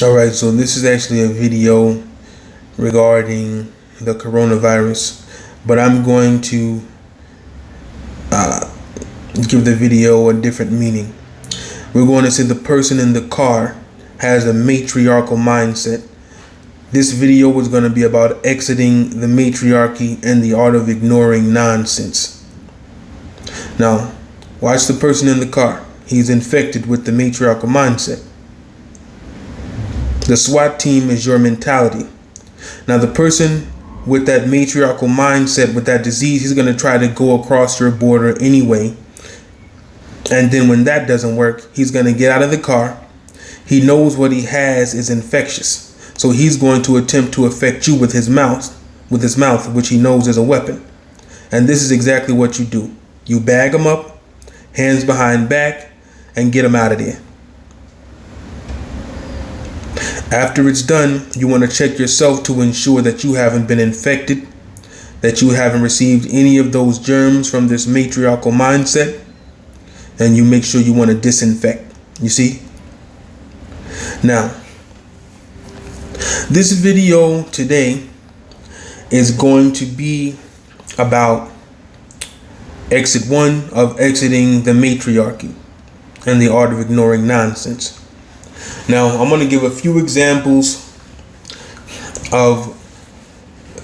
Alright, so this is actually a video regarding the coronavirus, but I'm going to give the video a different meaning. We're going to say the person in the car has a matriarchal mindset. This video was going to be about exiting the matriarchy and the art of ignoring nonsense. Now, watch the person in the car. He's infected with the matriarchal mindset. The SWAT team is your mentality. Now, the person with that matriarchal mindset, with that disease, he's going to try to go across your border anyway. And then when that doesn't work, he's going to get out of the car. He knows what he has is infectious. So he's going to attempt to affect you with his mouth, which he knows is a weapon. And this is exactly what you do. You bag him up, hands behind back, and get him out of there. After it's done, you want to check yourself to ensure that you haven't been infected, that you haven't received any of those germs from this matriarchal mindset, and you make sure you want to disinfect. You see? Now, this video today is going to be about exit one of exiting the matriarchy and the art of ignoring nonsense. Now, I'm going to give a few examples of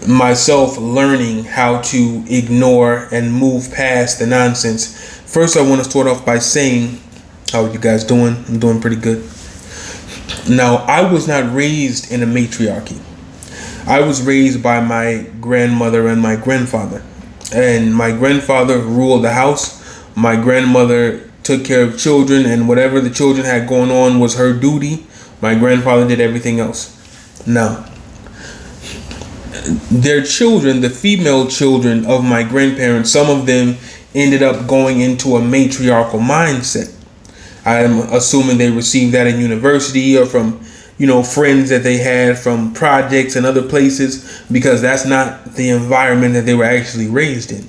myself learning how to ignore and move past the nonsense. First, I want to start off by saying, how are you guys doing? I'm doing pretty good. Now, I was not raised in a matriarchy. I was raised by my grandmother and my grandfather. And my grandfather ruled the house. My grandmother took care of children, and whatever the children had going on was her duty. My grandfather did everything else. Now, their children, the female children of my grandparents, some of them ended up going into a matriarchal mindset. I'm assuming they received that in university or from, friends that they had from projects and other places, because that's not the environment that they were actually raised in.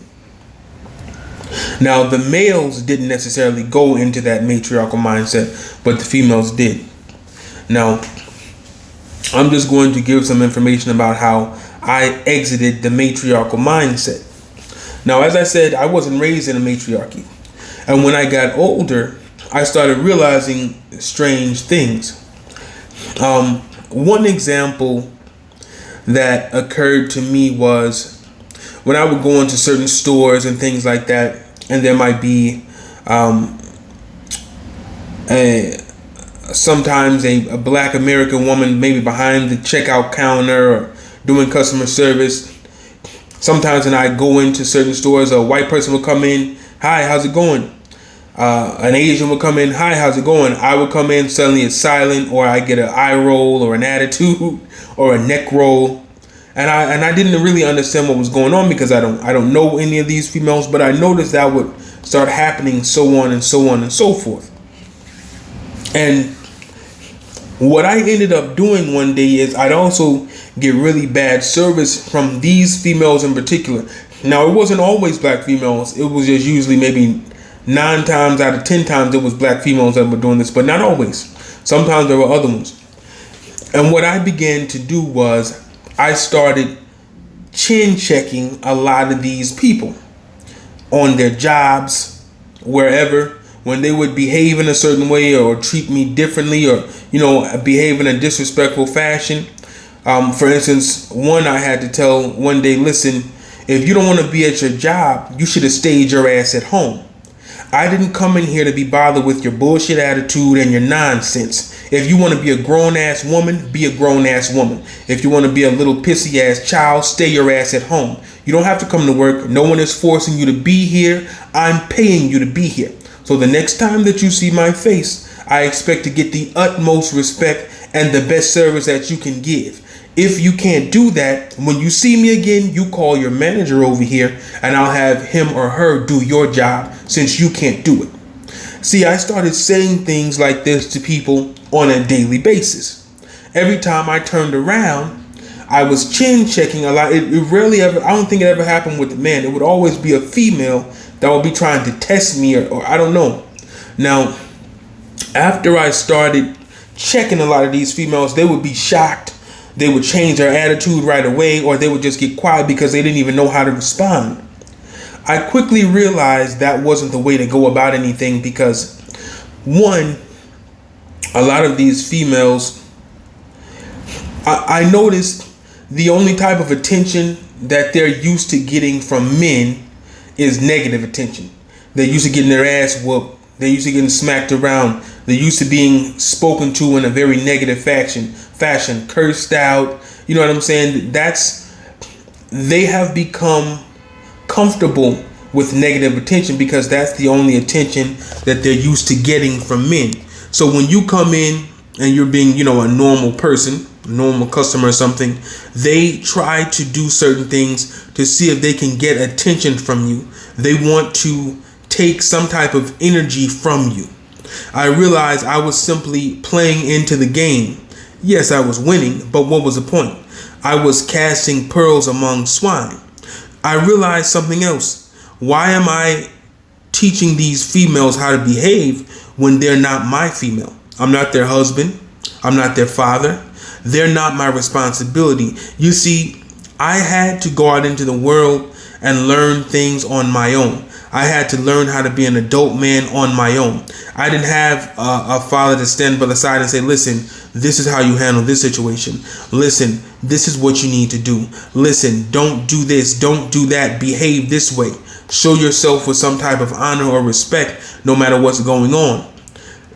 Now, the males didn't necessarily go into that matriarchal mindset, but the females did. Now, I'm just going to give some information about how I exited the matriarchal mindset. Now, as I said, I wasn't raised in a matriarchy. And when I got older, I started realizing strange things. One example that occurred to me was when I would go into certain stores and things like that, and there might be sometimes a black American woman maybe behind the checkout counter or doing customer service. Sometimes when I go into certain stores, a white person will come in, "Hi, how's it going?" An Asian would come in, "Hi, how's it going?" I would come in, suddenly it's silent, or I get an eye roll or an attitude or a neck roll. And I didn't really understand what was going on, because I don't know any of these females, but I noticed that would start happening, so on and so on and so forth. And what I ended up doing one day is I'd also get really bad service from these females in particular. Now, it wasn't always black females. It was just usually maybe 9 times out of 10 times it was black females that were doing this, but not always. Sometimes there were other ones. And what I began to do was I started chin checking a lot of these people on their jobs, wherever, when they would behave in a certain way or treat me differently, or, behave in a disrespectful fashion. For instance, one I had to tell one day, "Listen, if you don't want to be at your job, you should have stayed your ass at home. I didn't come in here to be bothered with your bullshit attitude and your nonsense. If you want to be a grown-ass woman, be a grown-ass woman. If you want to be a little pissy-ass child, stay your ass at home. You don't have to come to work. No one is forcing you to be here. I'm paying you to be here. So the next time that you see my face, I expect to get the utmost respect and the best service that you can give. If you can't do that, when you see me again, you call your manager over here and I'll have him or her do your job, since you can't do it." See, I started saying things like this to people on a daily basis. Every time I turned around, I was chin checking a lot. It rarely ever, I don't think it ever happened with a man. It would always be a female that would be trying to test me, or I don't know. Now, after I started checking a lot of these females, they would be shocked. They would change their attitude right away, or they would just get quiet because they didn't even know how to respond. I quickly realized that wasn't the way to go about anything because, one, a lot of these females, I noticed the only type of attention that they're used to getting from men is negative attention. They're used to getting their ass whooped. They're used to getting smacked around. They're used to being spoken to in a very negative fashion, cursed out. You know what I'm saying? They have become comfortable with negative attention because that's the only attention that they're used to getting from men. So when you come in and you're being, a normal person, normal customer or something, they try to do certain things to see if they can get attention from you. They want to take some type of energy from you. I realized I was simply playing into the game. Yes, I was winning, but what was the point? I was casting pearls among swine. I realized something else. Why am I teaching these females how to behave when they're not my female? I'm not their husband. I'm not their father. They're not my responsibility. You see, I had to go out into the world and learn things on my own. I had to learn how to be an adult man on my own. I didn't have a father to stand by the side and say, listen, this is how you handle this situation. Listen, this is what you need to do. Listen, don't do this. Don't do that. Behave this way. Show yourself with some type of honor or respect no matter what's going on.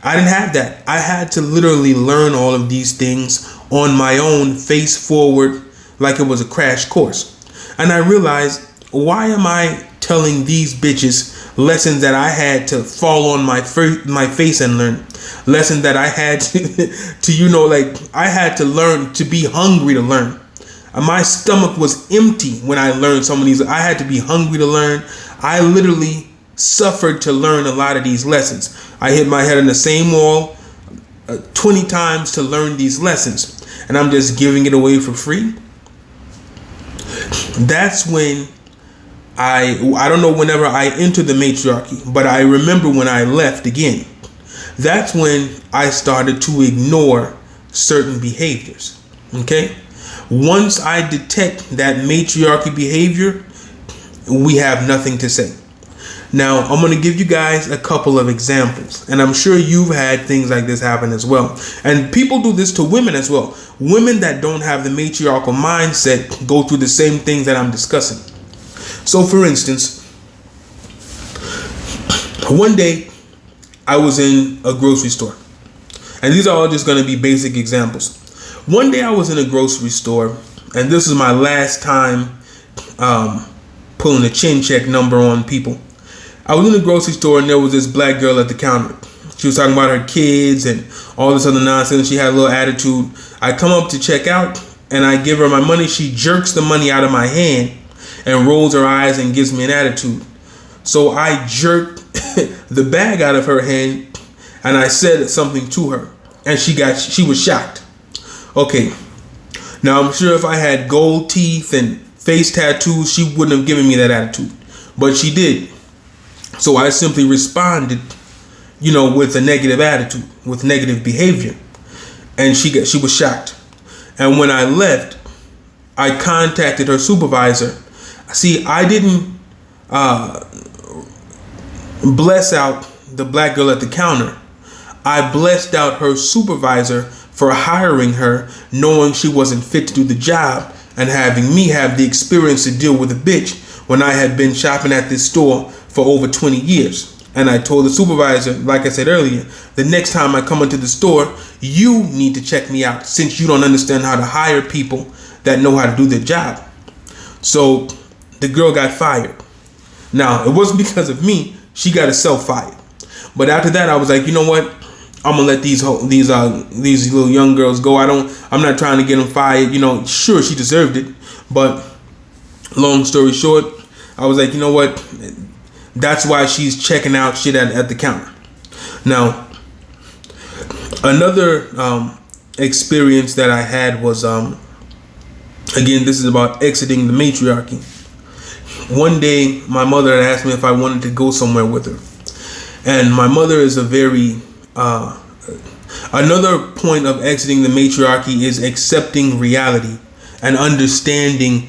I didn't have that. I had to literally learn all of these things on my own, face forward, like it was a crash course. And I realized, why am I telling these bitches lessons that I had to fall on my face and learn? Lessons that I had to I had to learn to be hungry to learn. My stomach was empty when I learned some of these. I had to be hungry to learn. I literally suffered to learn a lot of these lessons. I hit my head on the same wall 20 times to learn these lessons, and I'm just giving it away for free. That's when I don't know whenever I entered the matriarchy, but I remember when I left again. That's when I started to ignore certain behaviors. Okay? Once I detect that matriarchy behavior, we have nothing to say. Now, I'm going to give you guys a couple of examples, and I'm sure you've had things like this happen as well. And people do this to women as well. Women that don't have the matriarchal mindset go through the same things that I'm discussing. So, for instance, one day I was in a grocery store, and these are all just going to be basic examples. One day I was in a grocery store, and this is my last time pulling a chin check number on people. I was in the grocery store, and there was this black girl at the counter. She was talking about her kids and all this other nonsense. She had a little attitude. I come up to check out, and I give her my money. She jerks the money out of my hand and rolls her eyes and gives me an attitude. So I jerked the bag out of her hand, and I said something to her, and she was shocked. Okay, now I'm sure if I had gold teeth and face tattoos, she wouldn't have given me that attitude, but she did. So I simply responded, with a negative attitude, with negative behavior, and she was shocked. And when I left, I contacted her supervisor. See, I didn't bless out the black girl at the counter. I blessed out her supervisor for hiring her, knowing she wasn't fit to do the job, and having me have the experience to deal with a bitch when I had been shopping at this store for over 20 years. And I told the supervisor, like I said earlier, the next time I come into the store, you need to check me out since you don't understand how to hire people that know how to do their job. So the girl got fired. Now, it wasn't because of me. She got herself fired. But after that, I was like, you know what? I'm gonna let these little young girls go. I'm not trying to get them fired. Sure, she deserved it, but long story short, I was like, you know what? That's why she's checking out shit at the counter. Now, another experience that I had was, again, this is about exiting the matriarchy. One day, my mother had asked me if I wanted to go somewhere with her. And my mother is a very, Another point of exiting the matriarchy is accepting reality and understanding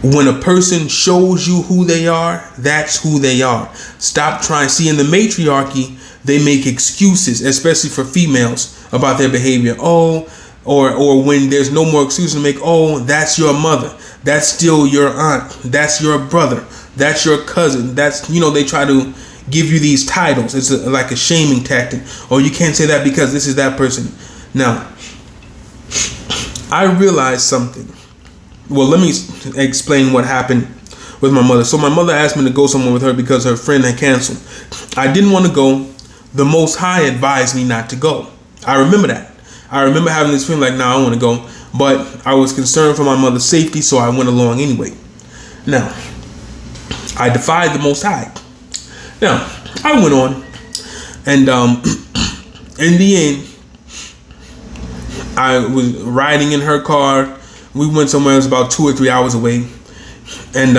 when a person shows you who they are, that's who they are. Stop trying. See, in the matriarchy, they make excuses, especially for females, about their behavior. Oh, or when there's no more excuse to make. Oh, that's your mother. That's still your aunt. That's your brother. That's your cousin. That's, they try to give you these titles. It's like a shaming tactic. Oh, you can't say that because this is that person. Now, I realized something. Well, let me explain what happened with my mother. So my mother asked me to go somewhere with her because her friend had canceled. I didn't want to go. The Most High advised me not to go. I remember that. I remember having this feeling like, I want to go. But I was concerned for my mother's safety, so I went along anyway. Now, I defied the Most High. Now, I went on. And in the end, I was riding in her car. We went somewhere that was about 2 or 3 hours away. And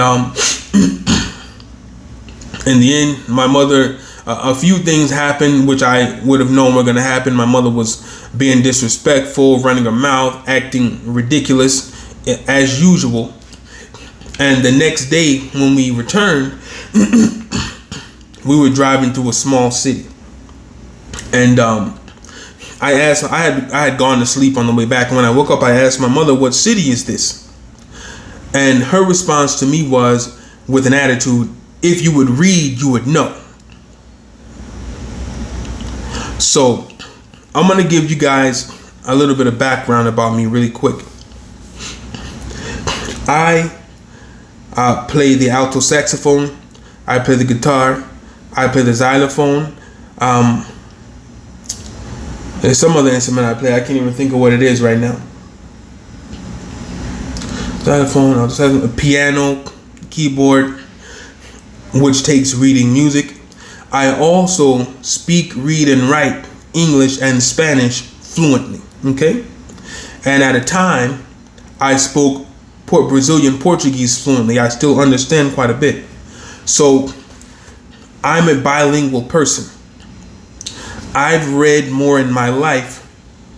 in the end, my mother, a few things happened which I would have known were going to happen. My mother was being disrespectful, running her mouth, acting ridiculous as usual. And the next day when we returned, we were driving through a small city. And I had gone to sleep on the way back. When I woke up, I asked my mother, what city is this? And her response to me was, with an attitude, if you would read, you would know. So I'm going to give you guys a little bit of background about me really quick. I play the alto saxophone. I play the guitar. I play the xylophone. There's some other instrument I play. I can't even think of what it is right now. Xylophone, a piano, keyboard, which takes reading music. I also speak, read, and write English and Spanish fluently. Okay? And at a time, I spoke Brazilian Portuguese fluently. I still understand quite a bit. So I'm a bilingual person. I've read more in my life,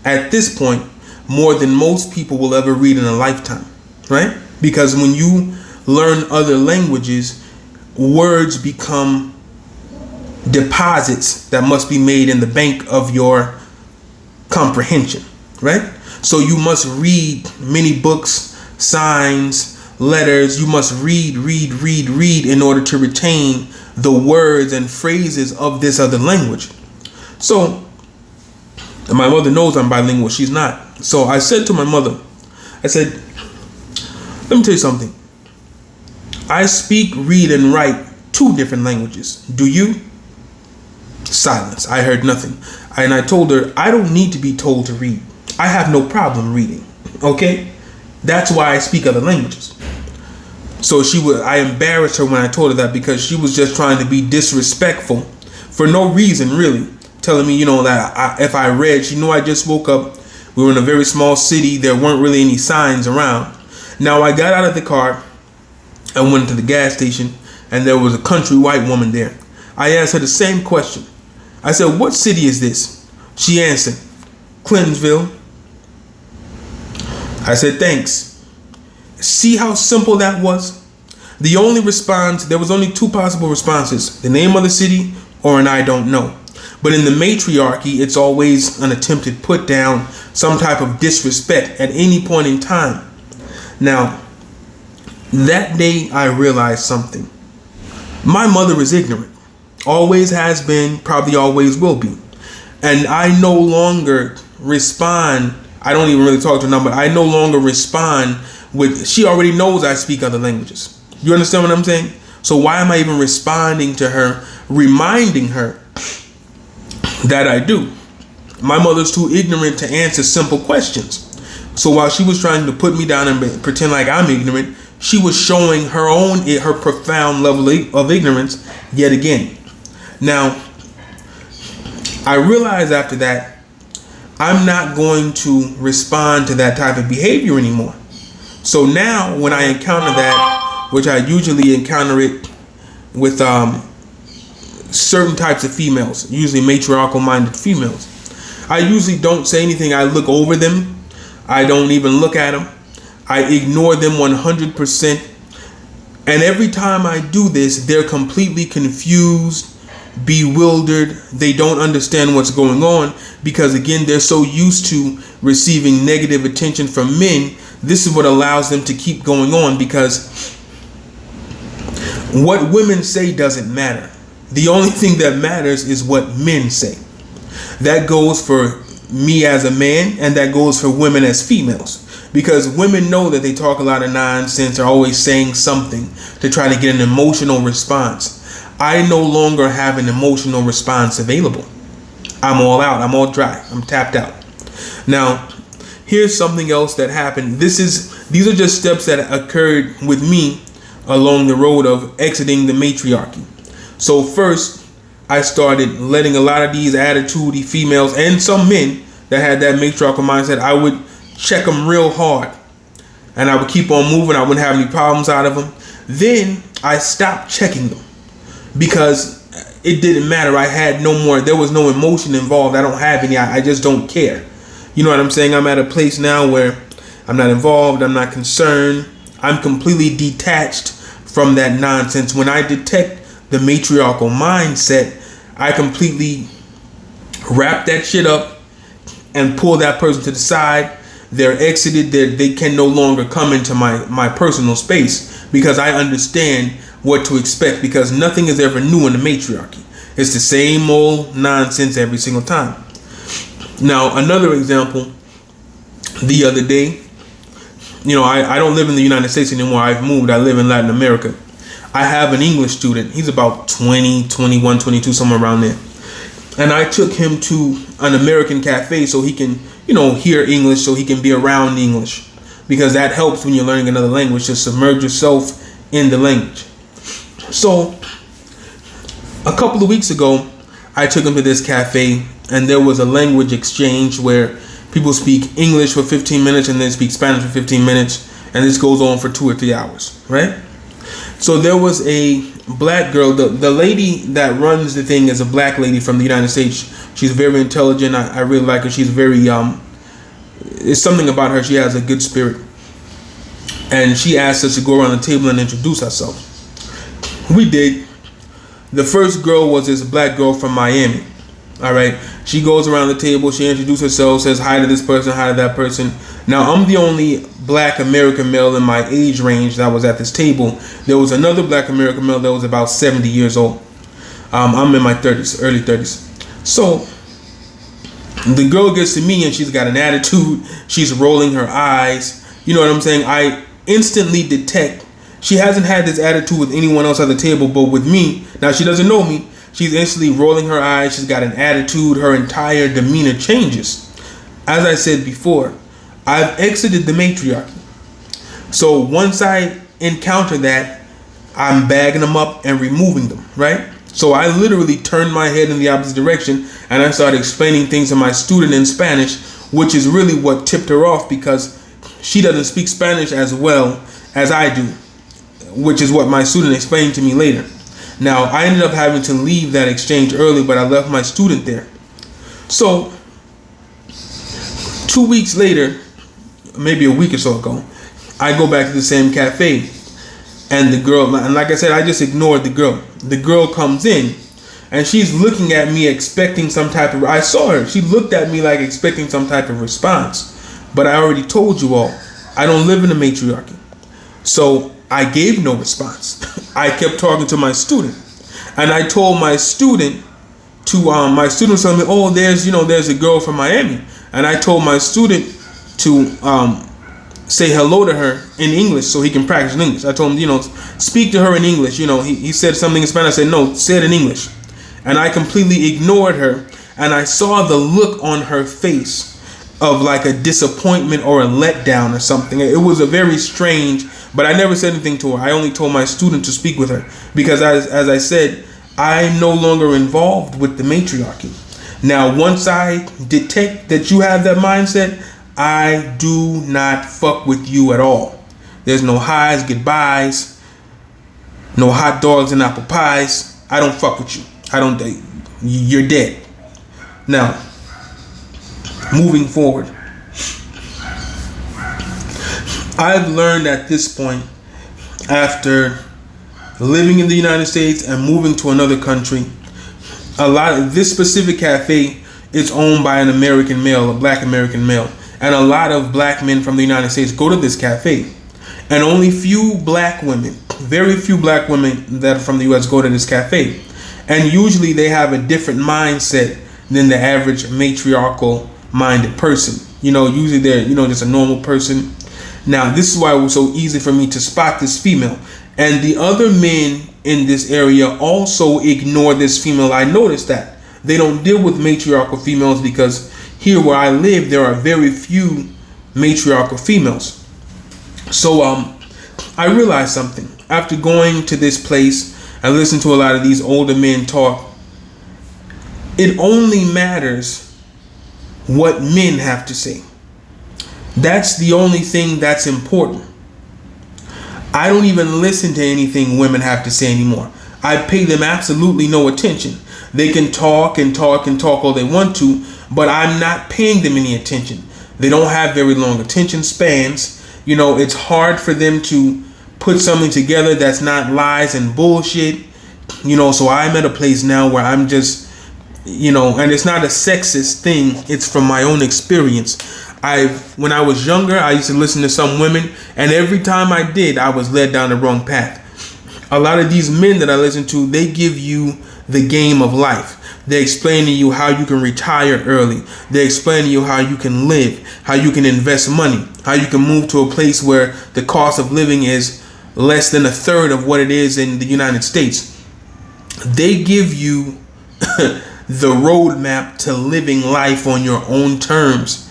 at this point, more than most people will ever read in a lifetime, right? Because when you learn other languages, words become deposits that must be made in the bank of your comprehension, right? So you must read many books, signs, letters. You must read in order to retain the words and phrases of this other language. So, my mother knows I'm bilingual. She's not. So I said to my mother, I said, let me tell you something. I speak, read, and write 2 different languages. Do you? Silence. I heard nothing. And I told her, I don't need to be told to read. I have no problem reading. Okay? That's why I speak other languages. So I embarrassed her when I told her that, because she was just trying to be disrespectful for no reason, really. Telling me, that if I read, she knew I just woke up. We were in a very small city. There weren't really any signs around. Now, I got out of the car and went to the gas station, and there was a country white woman there. I asked her the same question. I said, what city is this? She answered, Clintonsville. I said, thanks. See how simple that was? There was only 2 possible responses, the name of the city or an I don't know. But in the matriarchy, it's always an attempted put down, some type of disrespect at any point in time. Now, that day I realized something. My mother is ignorant. Always has been, probably always will be. And I no longer respond. I don't even really talk to her now, but I no longer respond with, she already knows I speak other languages. You understand what I'm saying? So why am I even responding to her, reminding her that I do? My mother's too ignorant to answer simple questions. So while she was trying to put me down and pretend like I'm ignorant, she was showing her profound level of ignorance yet again. Now, I realized after that, I'm not going to respond to that type of behavior anymore. So now when I encounter that, which I usually encounter it with certain types of females, usually matriarchal minded females, I usually don't say anything. I look over them. I don't even look at them. I ignore them 100%. And every time I do this, they're completely confused, bewildered. They don't understand what's going on because, again, they're so used to receiving negative attention from men. This is what allows them to keep going on, because what women say doesn't matter. The only thing that matters is what men say. That goes for me as a man, and that goes for women as females. Because women know that they talk a lot of nonsense, are always saying something to try to get an emotional response. I no longer have an emotional response available. I'm all out. I'm all dry. I'm tapped out. Now, here's something else that happened. These are just steps that occurred with me along the road of exiting the matriarchy. So first, I started letting a lot of these attitudey females and some men that had that matriarchal mindset, I would check them real hard. And I would keep on moving. I wouldn't have any problems out of them. Then I stopped checking them because it didn't matter. I had no more. There was no emotion involved. I don't have any. I just don't care. You know what I'm saying? I'm at a place now where I'm not involved. I'm not concerned. I'm completely detached from that nonsense. When I detect the matriarchal mindset, I completely wrap that shit up and pull that person to the side. They're exited. They can no longer come into my personal space because I understand what to expect, because nothing is ever new in the matriarchy. It's the same old nonsense every single time. Now, another example, the other day, I don't live in the United States anymore. I've moved. I live in Latin America. I have an English student. He's about 20, 21, 22, somewhere around there. And I took him to an American cafe so he can, hear English, so he can be around English. Because that helps when you're learning another language, to submerge yourself in the language. So, a couple of weeks ago, I took him to this cafe, and there was a language exchange where people speak English for 15 minutes and then speak Spanish for 15 minutes, and this goes on for 2 or 3 hours, right? So there was a black girl. The lady that runs the thing is a black lady from the United States. She's very intelligent. I really like her. She's very, there's something about her. She has a good spirit. And she asked us to go around the table and introduce ourselves. We did. The first girl was this black girl from Miami. All right. She goes around the table. She introduces herself, says hi to this person, hi to that person. Now, I'm the only black American male in my age range that was at this table. There was another black American male that was about 70 years old. I'm in my 30s, early 30s. So the girl gets to me and she's got an attitude. She's rolling her eyes. You know what I'm saying? I instantly detect she hasn't had this attitude with anyone else at the table, but with me. Now, she doesn't know me. She's instantly rolling her eyes. She's got an attitude. Her entire demeanor changes. As I said before, I've exited the matriarchy. So once I encounter that, I'm bagging them up and removing them, right? So I literally turned my head in the opposite direction and I started explaining things to my student in Spanish, which is really what tipped her off, because she doesn't speak Spanish as well as I do, which is what my student explained to me later. Now, I ended up having to leave that exchange early, but I left my student there. So 2 weeks later, maybe a week or so ago, I go back to the same cafe, and the girl, and like I said, I just ignored the girl. The girl comes in and she's looking at me expecting some type of, I saw her, she looked at me like expecting some type of response. But I already told you all, I don't live in a matriarchy. So I gave no response. I kept talking to my student, and I told my student to, my student told me, oh, there's a girl from Miami. And I told my student to say hello to her in English so he can practice in English. I told him, speak to her in English. He said something in Spanish. I said, no, say it in English. And I completely ignored her. And I saw the look on her face of like a disappointment or a letdown or something. It was a very strange, but I never said anything to her. I only told my student to speak with her because, as I said, I'm no longer involved with the matriarchy. Now, once I detect that you have that mindset, I do not fuck with you at all. There's no highs, goodbyes, no hot dogs and apple pies. I don't fuck with you. You're dead. Now, moving forward. I've learned at this point, after living in the United States and moving to another country, a lot of this specific cafe is owned by an American male, a black American male, and a lot of black men from the United States go to this cafe, and only few black women, very few black women that are from the US go to this cafe, and usually they have a different mindset than the average matriarchal minded person. Usually they're just a normal person. Now this is why it was so easy for me to spot this female, and the other men in this area also ignore this female. I noticed that they don't deal with matriarchal females because here where I live there are very few matriarchal females. So I realized something after going to this place and listening to a lot of these older men talk. It only matters what men have to say. That's the only thing that's important. I don't even listen to anything women have to say anymore. I pay them absolutely no attention. They can talk and talk and talk all they want to, but I'm not paying them any attention. They don't have very long attention spans. It's hard for them to put something together that's not lies and bullshit. So I'm at a place now where I'm just, and it's not a sexist thing. It's from my own experience. When I was younger, I used to listen to some women, and every time I did, I was led down the wrong path. A lot of these men that I listen to, they give you the game of life. They explain to you how you can retire early. They explain to you how you can live, how you can invest money, how you can move to a place where the cost of living is less than a third of what it is in the United States. They give you the roadmap to living life on your own terms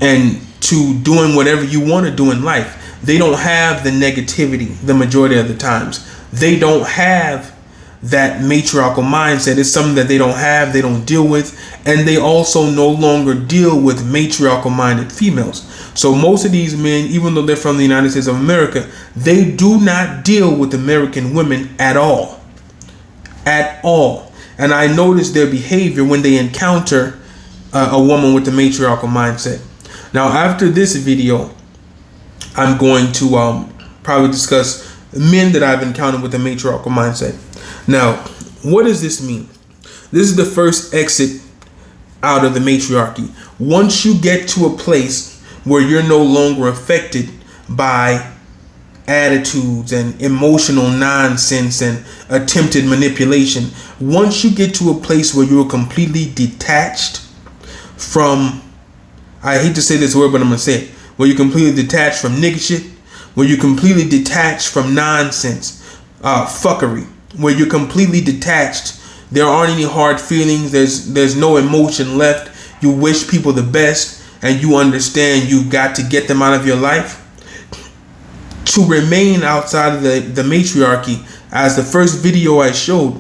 and to doing whatever you want to do in life. They don't have the negativity the majority of the times. They don't have that matriarchal mindset. It's something that they don't have, they don't deal with, and they also no longer deal with matriarchal minded females. So most of these men, even though they're from the United States of America, they do not deal with American women at all. At all. And I notice their behavior when they encounter a woman with the matriarchal mindset. Now, after this video, I'm going to probably discuss men that I've encountered with a matriarchal mindset. Now, what does this mean? This is the first exit out of the matriarchy. Once you get to a place where you're no longer affected by attitudes and emotional nonsense and attempted manipulation, once you get to a place where you're completely detached from, I hate to say this word, but I'm going to say it, where you're completely detached from nigga shit, where you're completely detached from nonsense, fuckery, where you're completely detached, there aren't any hard feelings, there's no emotion left, you wish people the best, and you understand you got to get them out of your life. To remain outside of the matriarchy, as the first video I showed,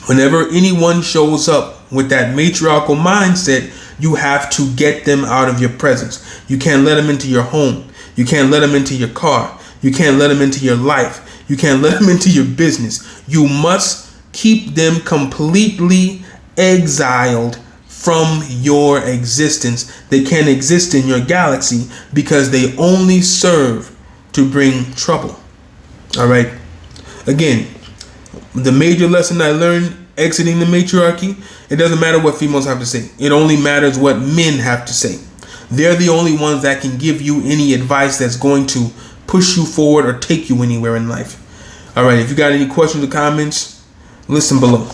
whenever anyone shows up with that matriarchal mindset, you have to get them out of your presence. You can't let them into your home. You can't let them into your car. You can't let them into your life. You can't let them into your business. You must keep them completely exiled from your existence. They can't exist in your galaxy because they only serve to bring trouble. All right. Again, the major lesson I learned exiting the matriarchy, it doesn't matter what females have to say. It only matters what men have to say. They're the only ones that can give you any advice that's going to push you forward or take you anywhere in life. All right. If you got any questions or comments, listen below.